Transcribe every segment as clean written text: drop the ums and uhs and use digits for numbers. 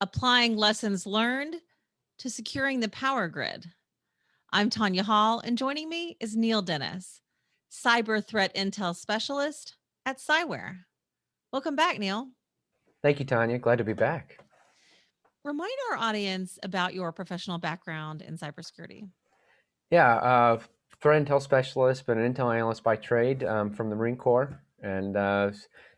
applying lessons learned to securing the power grid. I'm Tonya Hall, and joining me is Neal Dennis, cyber threat intel specialist at Cyware. Welcome back, Neal. Thank you, Tonya. Glad to be back. Remind our audience about your professional background in cybersecurity. Yeah, threat intel specialist, but an intel analyst by trade from the Marine Corps, and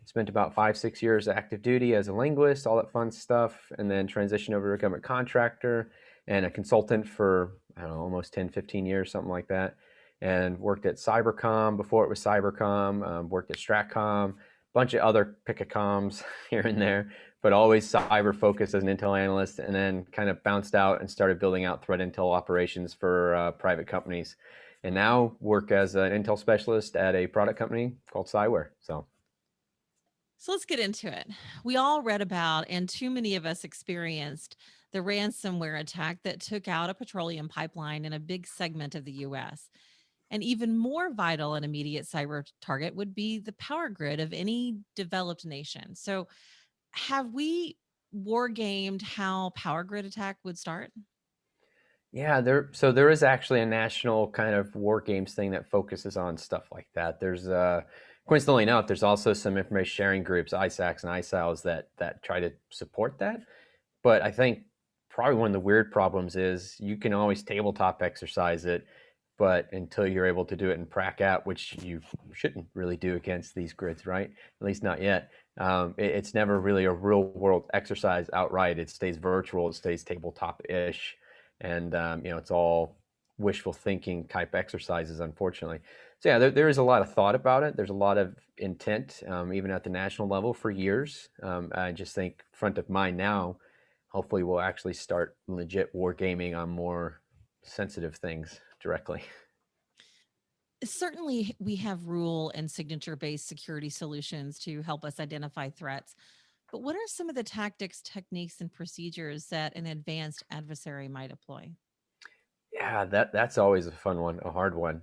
spent about 5-6 years active duty as a linguist, all that fun stuff, and then transitioned over to a government contractor and a consultant for, I don't know, almost 10, 15 years, something like that, and worked at Cybercom before it was Cybercom, worked at Stratcom, bunch of other pick-a-coms here and there, but always cyber focused as an intel analyst, and then kind of bounced out and started building out threat intel operations for private companies. And now work as an intel specialist at a product company called Cyware. So let's get into it. We all read about, and too many of us experienced, the ransomware attack that took out a petroleum pipeline in a big segment of the US. An even more vital and immediate cyber target would be the power grid of any developed nation. So, have we war gamed how power grid attack would start? Yeah, there is actually a national kind of war games thing that focuses on stuff like that. There's coincidentally enough, there's also some information sharing groups, ISACs and ISALs that try to support that. But I think probably one of the weird problems is you can always tabletop exercise it, but until you're able to do it in prac app, which you shouldn't really do against these grids, right? At least not yet. It's never really a real world exercise outright. It stays virtual, it stays tabletop-ish, and it's all wishful thinking type exercises, unfortunately. So yeah, there is a lot of thought about it. There's a lot of intent, even at the national level for years. I just think front of mind now, hopefully we'll actually start legit wargaming on more sensitive things directly. Certainly, we have rule and signature based security solutions to help us identify threats. But what are some of the tactics, techniques, and procedures that an advanced adversary might employ? Yeah, that's always a fun one, a hard one.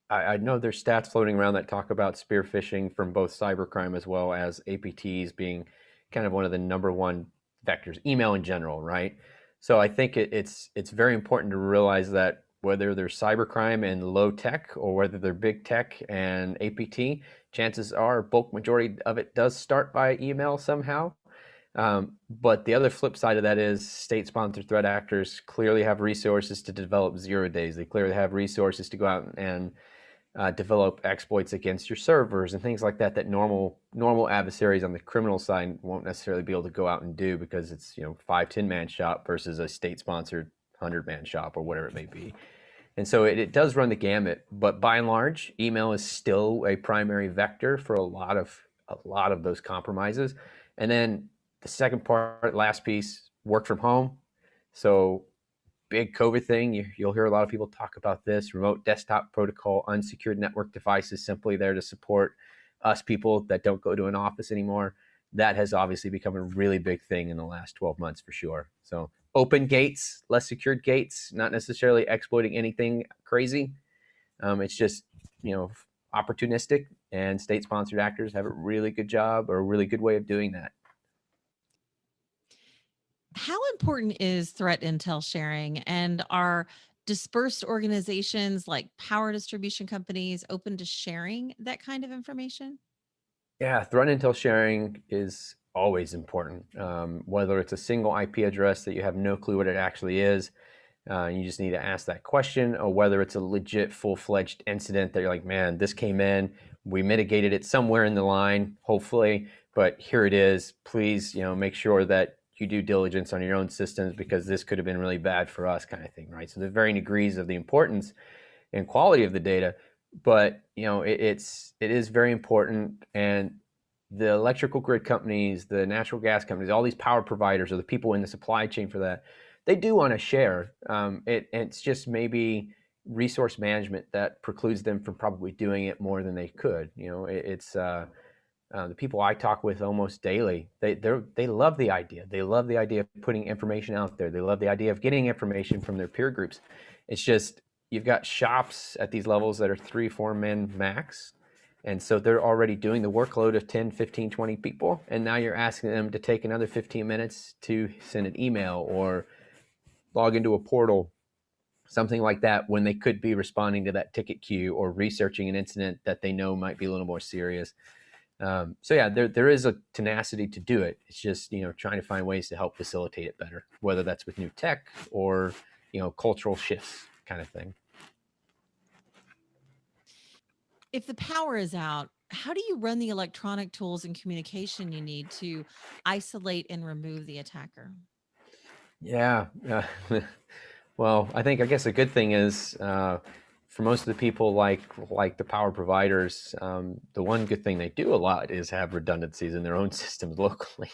I know there's stats floating around that talk about spear phishing from both cybercrime as well as APTs being kind of one of the number one vectors, email in general, right? So I think it's very important to realize that whether they're cybercrime and low tech or whether they're big tech and APT, chances are bulk majority of it does start by email somehow. But the other flip side of that is state-sponsored threat actors clearly have resources to develop 0 days. They clearly have resources to go out and develop exploits against your servers and things like that that normal adversaries on the criminal side won't necessarily be able to go out and do because it's 5-10 man shop versus a state-sponsored 100-man shop or whatever it may be. And so it does run the gamut, but by and large, email is still a primary vector for a lot of those compromises. And then the second part, last piece, work from home. So big COVID thing, you'll hear a lot of people talk about this, remote desktop protocol, unsecured network devices simply there to support us people that don't go to an office anymore. That has obviously become a really big thing in the last 12 months for sure. So open gates, less secured gates, not necessarily exploiting anything crazy. It's just, opportunistic, and state-sponsored actors have a really good job or a really good way of doing that. How important is threat intel sharing? And are dispersed organizations like power distribution companies open to sharing that kind of information? Yeah, threat intel sharing is always important. Whether it's a single IP address that you have no clue what it actually is, you just need to ask that question, or whether it's a legit full-fledged incident that you're like, man, this came in, we mitigated it somewhere in the line, hopefully, but here it is. Please, make sure that you do diligence on your own systems because this could have been really bad for us, kind of thing, right? So there's varying degrees of the importance and quality of the data, but it is very important. And the electrical grid companies, the natural gas companies, all these power providers, or the people in the supply chain for that, they do want to share. It's just maybe resource management that precludes them from probably doing it more than they could. It's the people I talk with almost daily. They love the idea. They love the idea of putting information out there. They love the idea of getting information from their peer groups. It's just you've got shops at these levels that are 3-4 men max, And so they're already doing the workload of 10, 15, 20 people. And now you're asking them to take another 15 minutes to send an email or log into a portal, something like that, when they could be responding to that ticket queue or researching an incident that they know might be a little more serious. So yeah, there is a tenacity to do it. It's just, trying to find ways to help facilitate it better, whether that's with new tech or, cultural shifts kind of thing. If the power is out, how do you run the electronic tools and communication you need to isolate and remove the attacker? Yeah. Well, I guess a good thing is, for most of the people like the power providers, the one good thing they do a lot is have redundancies in their own systems locally.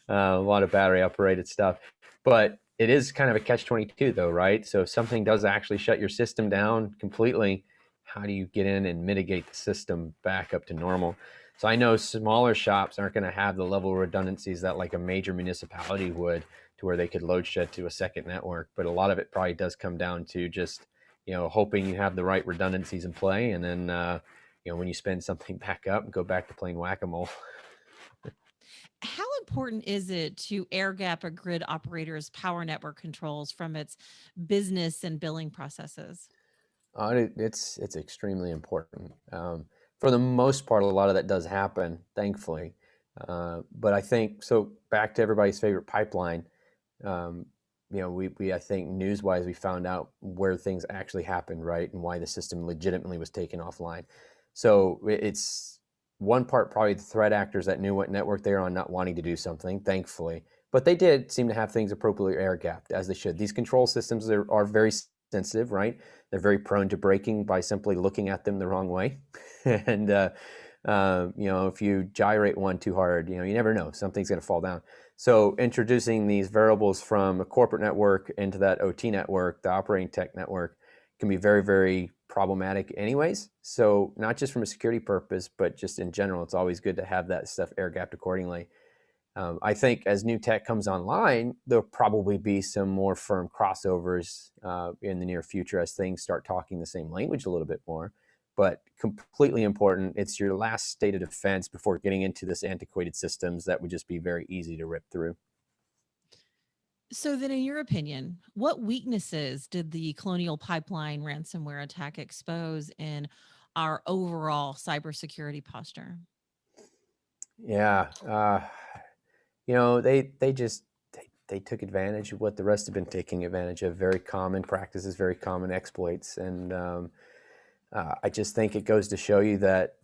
A lot of battery operated stuff, but it is kind of a catch-22 though, right? So if something does actually shut your system down completely, how do you get in and mitigate the system back up to normal? So I know smaller shops aren't going to have the level of redundancies that like a major municipality would, to where they could load shed to a second network. But a lot of it probably does come down to just, hoping you have the right redundancies in play. And then, when you spin something back up and go back to playing whack-a-mole. How important is it to air gap a grid operator's power network controls from its business and billing processes? It's extremely important. For the most part, a lot of that does happen, thankfully. But I think so. Back to everybody's favorite pipeline. Um, we I think news-wise we found out where things actually happened, right, and why the system legitimately was taken offline. So it's one part probably the threat actors that knew what network they were on, not wanting to do something, thankfully. But they did seem to have things appropriately air gapped, as they should. These control systems are very sensitive, right? They're very prone to breaking by simply looking at them the wrong way. And if you gyrate one too hard, you never know, something's going to fall down. So introducing these variables from a corporate network into that OT network, the operating tech network, can be very, very problematic anyways. So not just from a security purpose, but just in general, it's always good to have that stuff air gapped accordingly. I think as new tech comes online, there'll probably be some more firm crossovers in the near future as things start talking the same language a little bit more. But completely important, it's your last state of defense before getting into this antiquated systems that would just be very easy to rip through. So, then, in your opinion, what weaknesses did the Colonial Pipeline ransomware attack expose in our overall cybersecurity posture? Yeah, they just they took advantage of what the rest have been taking advantage of. Very common practices, very common exploits, and I just think it goes to show you that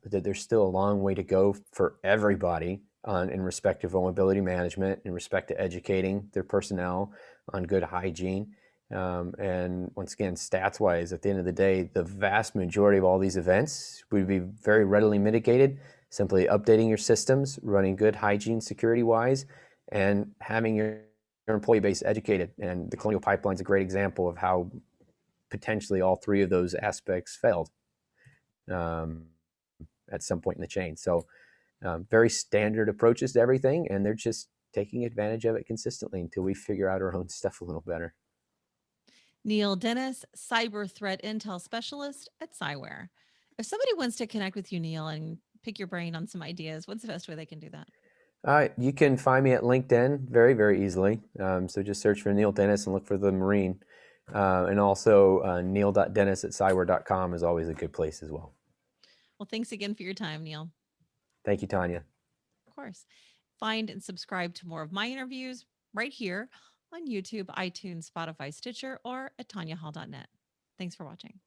there's still a long way to go for everybody in respect to vulnerability management, in respect to educating their personnel on good hygiene. And once again, stats wise, at the end of the day, the vast majority of all these events would be very readily mitigated simply updating your systems, running good hygiene security wise, and having your employee base educated. And the Colonial Pipeline is a great example of how potentially all three of those aspects failed um, at some point in the chain. So very standard approaches to everything, and they're just taking advantage of it consistently until we figure out our own stuff a little better. Neal Dennis, cyber threat intel specialist at Cyware. If somebody wants to connect with you, Neal, and pick your brain on some ideas, what's the best way they can do that? You can find me at LinkedIn very, very easily. So just search for Neal Dennis and look for the Marine. And also neal.dennis at cyware.com is always a good place as well. Well, thanks again for your time, Neal. Thank you, Tonya. Of course. Find and subscribe to more of my interviews right here on YouTube, iTunes, Spotify, Stitcher, or at tonyahall.net. Thanks for watching.